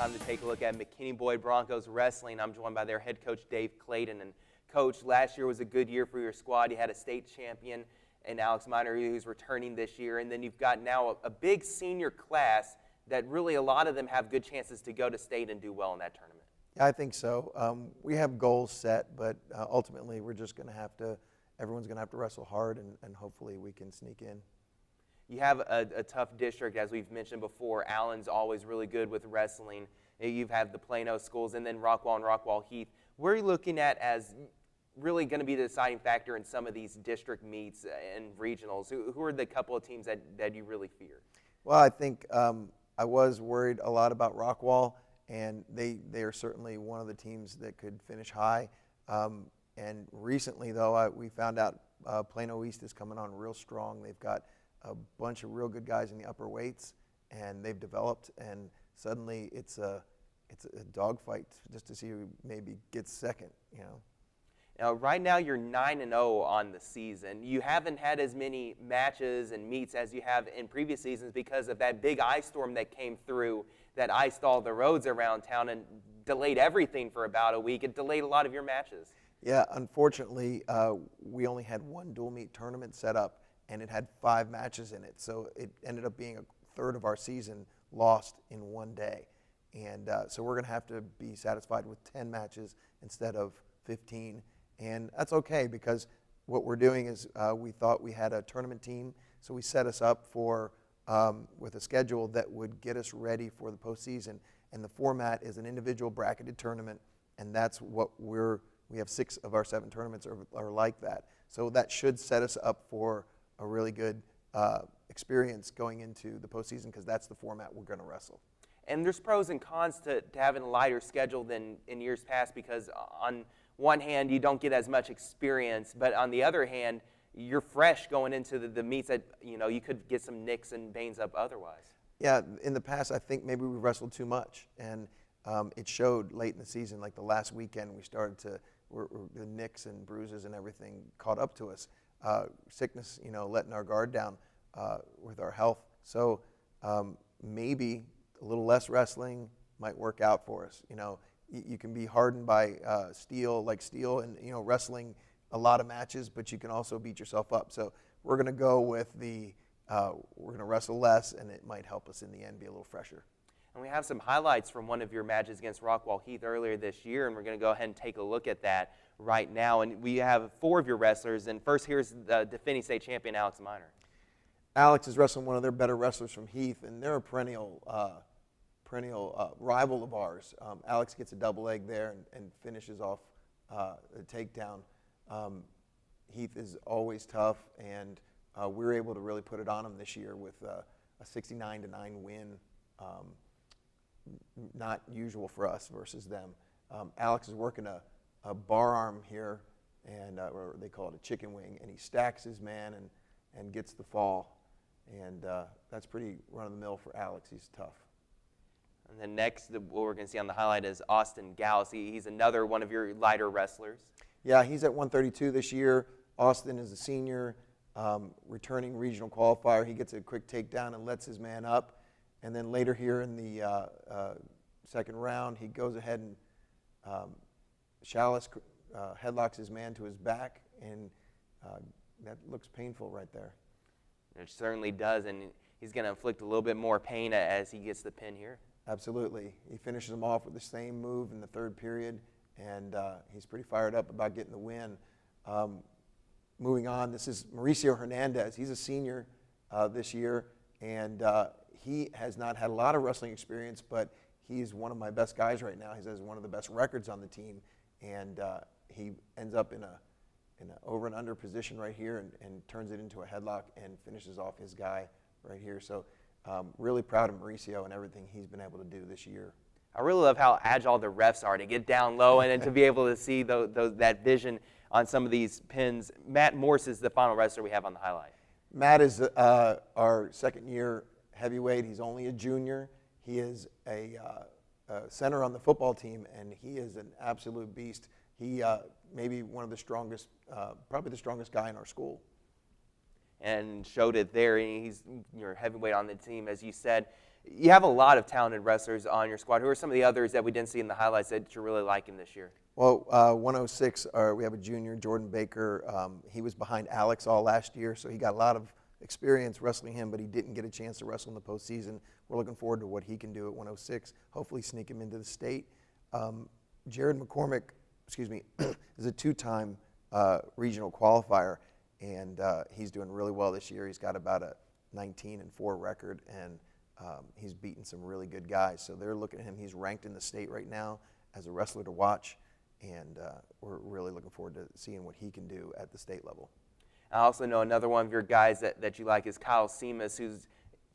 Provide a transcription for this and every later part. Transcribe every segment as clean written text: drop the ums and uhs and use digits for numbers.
time to take a look at McKinney Boyd Broncos wrestling. I'm joined by their head coach, Dave Clayton. And Coach, last year was a good year for your squad. You had a state champion in Alex Miner who's returning this year. And then you've got now a big senior class that really a lot of them have good chances to go to state and do well in that tournament. Yeah, I think so. We have goals set, but ultimately we're just going to have to, everyone's going to have to wrestle hard, and hopefully we can sneak in. You have a tough district, as we've mentioned before. Allen's always really good with wrestling. You have the Plano schools and then Rockwall and Rockwall Heath. Where are you looking at as really going to be the deciding factor in some of these district meets and regionals? Who are the couple of teams that you really fear? Well, I think I was worried a lot about Rockwall, and they are certainly one of the teams that could finish high. And recently, though, we found out Plano East is coming on real strong. They've got a bunch of real good guys in the upper weights, and they've developed, and suddenly it's a dogfight just to see who maybe gets second, you know. Now, right now you're 9-0 on the season. You haven't had as many matches and meets as you have in previous seasons because of that big ice storm that came through that iced all the roads around town and delayed everything for about a week. It delayed a lot of your matches. Yeah, unfortunately, we only had one dual meet tournament set up, and it had 5 matches in it. So it ended up being a third of our season lost in one day. And so we're going to have to be satisfied with 10 matches instead of 15. And that's okay, because what we're doing is we thought we had a tournament team, so we set us up for with a schedule that would get us ready for the postseason. And the format is an individual bracketed tournament, and that's what we have 6 of our 7 tournaments are like that. So that should set us up for a really good experience going into the postseason, because that's the format we're going to wrestle. And there's pros and cons to having a lighter schedule than in years past, because on one hand, you don't get as much experience, but on the other hand, you're fresh going into the meets that, you know, you could get some nicks and banes up otherwise. Yeah, in the past, I think maybe we wrestled too much, and it showed late in the season. Like the last weekend, we started to, the nicks and bruises and everything caught up to us. Sickness, you know, letting our guard down with our health. So maybe a little less wrestling might work out for us. You know, you can be hardened by steel, and, you know, wrestling a lot of matches, but you can also beat yourself up. So we're going to go with we're going to wrestle less, and it might help us in the end be a little fresher. And we have some highlights from one of your matches against Rockwall Heath earlier this year, and we're going to go ahead and take a look at that right now. And we have 4 of your wrestlers, and first here's the defending state champion, Alex Miner. Alex is wrestling one of their better wrestlers from Heath, and they're a perennial rival of ours. Alex gets a double leg there and finishes off the takedown. Heath is always tough, and we were able to really put it on him this year with a 69-9 win. Not usual for us versus them. Alex is working a bar arm here, and or they call it a chicken wing, and he stacks his man and gets the fall. And that's pretty run-of-the-mill for Alex. He's tough. And then next, what we're going to see on the highlight is Austin Gauss. He's another one of your lighter wrestlers. Yeah, he's at 132 this year. Austin is a senior, returning regional qualifier. He gets a quick takedown and lets his man up. And then later here in the second round, he goes ahead and Chalice headlocks his man to his back, and that looks painful right there. It certainly does, and he's going to inflict a little bit more pain as he gets the pin here. Absolutely. He finishes him off with the same move in the third period, and he's pretty fired up about getting the win. Moving on, this is Mauricio Hernandez. He's a senior this year, and he has not had a lot of wrestling experience, but he's one of my best guys right now. He has one of the best records on the team, and he ends up in an over and under position right here and turns it into a headlock and finishes off his guy right here. So really proud of Mauricio and everything he's been able to do this year. I really love how agile the refs are to get down low and to be able to see that vision on some of these pins. Matt Morse is the final wrestler we have on the highlight. Matt is our second-year heavyweight. He's only a junior. He is a center on the football team, and he is an absolute beast. He may be one of the strongest, probably the strongest guy in our school. and showed it there. And he's your heavyweight on the team, as you said. You have a lot of talented wrestlers on your squad. Who are some of the others that we didn't see in the highlights that you're really liking this year? Well, 106, we have a junior, Jordan Baker. He was behind Alex all last year, so he got a lot of experience wrestling him, but he didn't get a chance to wrestle in the postseason. We're looking forward to what he can do at 106, hopefully sneak him into the state. Jared McCormick, is a two-time regional qualifier, and he's doing really well this year. He's got about a 19-4 record, and he's beaten some really good guys. So they're looking at him. He's ranked in the state right now as a wrestler to watch, and we're really looking forward to seeing what he can do at the state level. I also know another one of your guys that you like is Kyle Seamus, who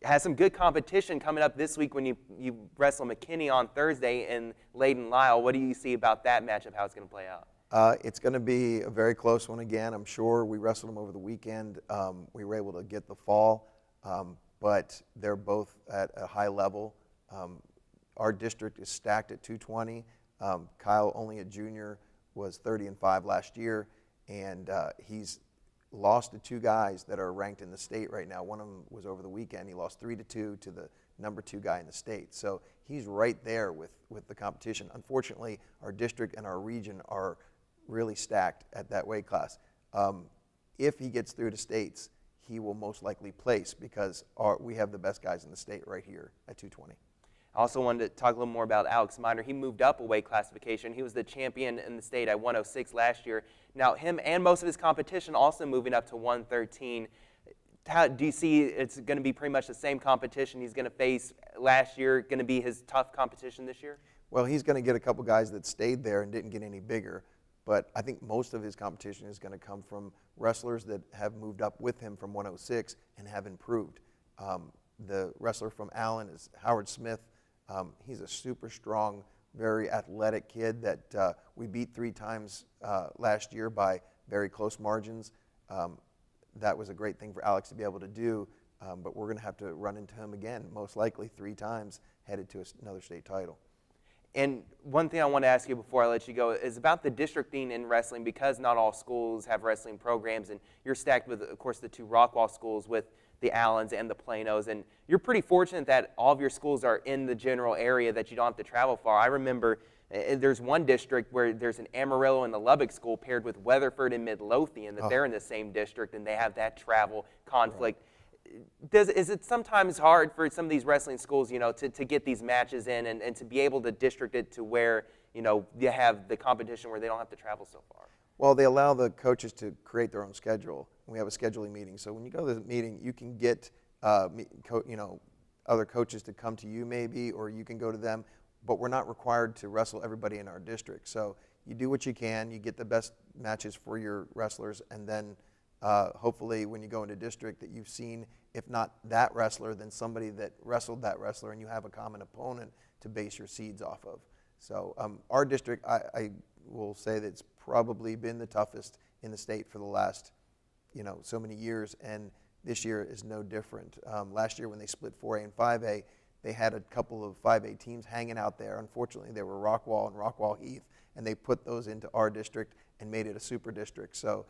has some good competition coming up this week when you wrestle McKinney on Thursday in Leyden-Lyle. What do you see about that matchup, how it's going to play out? It's going to be a very close one again, I'm sure. We wrestled them over the weekend. We were able to get the fall, but they're both at a high level. Our district is stacked at 220. Kyle, only a junior, was 30-5 last year, and he's lost to two guys that are ranked in the state right now. One of them was over the weekend. He lost 3-2 to the number 2 guy in the state. So he's right there with the competition. Unfortunately, our district and our region are really stacked at that weight class. If he gets through to states, he will most likely place because we have the best guys in the state right here at 220. I also wanted to talk a little more about Alex Miner. He moved up a weight classification. He was the champion in the state at 106 last year. Now, him and most of his competition also moving up to 113. How do you see it's going to be pretty much the same competition he's going to face last year, going to be his tough competition this year? Well, he's going to get a couple guys that stayed there and didn't get any bigger, but I think most of his competition is going to come from wrestlers that have moved up with him from 106 and have improved. The wrestler from Allen is Howard Smith. He's a super strong, very athletic kid that we beat 3 times last year by very close margins. That was a great thing for Alex to be able to do, but we're going to have to run into him again, most likely 3 times, headed to another state title. And one thing I want to ask you before I let you go is about the districting in wrestling, because not all schools have wrestling programs, and you're stacked with, of course, the 2 Rockwall schools with the Allens and the Planos, and you're pretty fortunate that all of your schools are in the general area that you don't have to travel far. I remember there's one district where there's an Amarillo and the Lubbock school paired with Weatherford and Midlothian, that they're in the same district and they have that travel conflict. Right. Is it sometimes hard for some of these wrestling schools, to get these matches in and to be able to district it to where, you have the competition where they don't have to travel so far? Well, they allow the coaches to create their own schedule. We have a scheduling meeting. So when you go to the meeting, you can get other coaches to come to you maybe, or you can go to them, but we're not required to wrestle everybody in our district. So you do what you can, you get the best matches for your wrestlers, and then hopefully when you go into district that you've seen, if not that wrestler, then somebody that wrestled that wrestler, and you have a common opponent to base your seeds off of. So our district, I will say that it's probably been the toughest in the state for the last so many years, and this year is no different. Last year when they split 4A and 5A, they had a couple of 5A teams hanging out there. Unfortunately, they were Rockwall and Rockwall Heath, and they put those into our district and made it a super district. So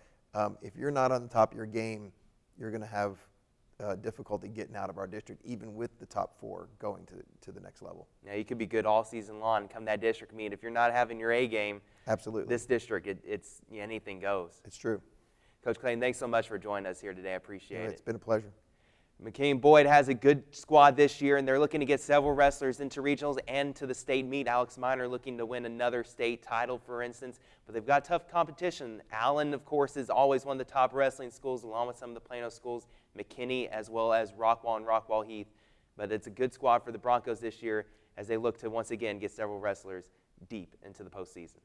if you're not on the top of your game, you're going to have difficulty getting out of our district, even with the top 4 going to the next level. Now, you could be good all season long, come that district meet. If you're not having your A game, absolutely, this district, it's anything goes. It's true. Coach Clayton, thanks so much for joining us here today. I appreciate it. It's been a pleasure. McKinney Boyd has a good squad this year, and they're looking to get several wrestlers into regionals and to the state meet. Alex Miner looking to win another state title, for instance, but they've got tough competition. Allen, of course, is always one of the top wrestling schools, along with some of the Plano schools, McKinney, as well as Rockwall and Rockwall Heath. But it's a good squad for the Broncos this year as they look to once again get several wrestlers deep into the postseason.